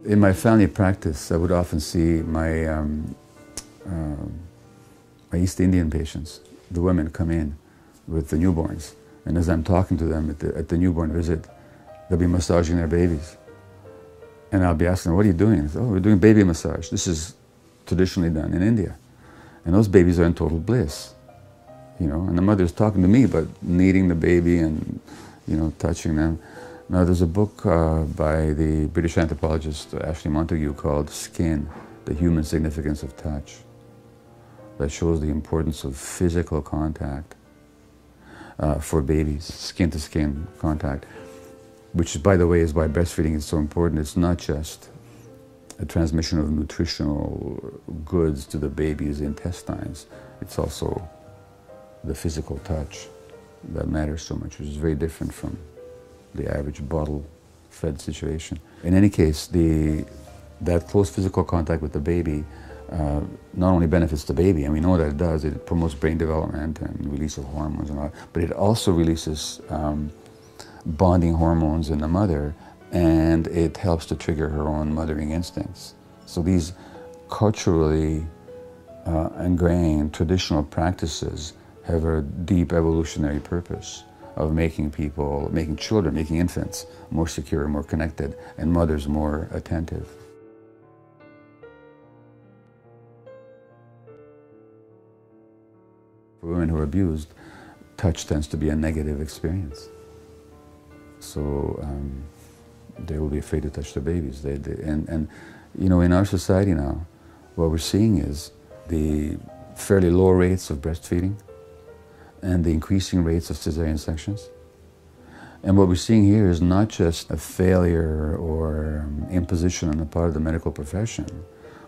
In my family practice, I would often see my East Indian patients, the women come in with the newborns, and as I'm talking to them at the newborn visit, they'll be massaging their babies. And I'll be asking them, what are you doing? Say, oh, we're doing baby massage. This is traditionally done in India. And those babies are in total bliss, you know, and the mother's talking to me about kneading the baby and, you know, touching them. Now, there's a book by the British anthropologist Ashley Montagu called Skin, The Human Significance of Touch, that shows the importance of physical contact for babies, skin-to-skin contact, which, by the way, is why breastfeeding is so important. It's not just a transmission of nutritional goods to the baby's intestines. It's also the physical touch that matters so much, which is very different from the average bottle-fed situation. In any case, that close physical contact with the baby not only benefits the baby, and we know that it does, it promotes brain development and release of hormones and all, but it also releases bonding hormones in the mother, and it helps to trigger her own mothering instincts. So these culturally ingrained traditional practices have a deep evolutionary purpose of making people, making children, making infants more secure, more connected, and mothers more attentive. For women who are abused, touch tends to be a negative experience. So they will be afraid to touch their babies. And you know, in our society now, what we're seeing is the fairly low rates of breastfeeding and the increasing rates of cesarean sections. And what we're seeing here is not just a failure or imposition on the part of the medical profession,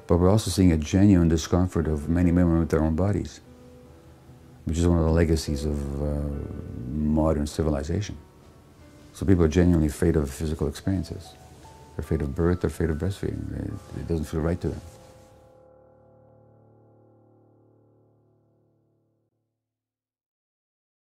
but we're also seeing a genuine discomfort of many women with their own bodies, which is one of the legacies of modern civilization. So people are genuinely afraid of physical experiences. They're afraid of birth, they're afraid of breastfeeding. It doesn't feel right to them.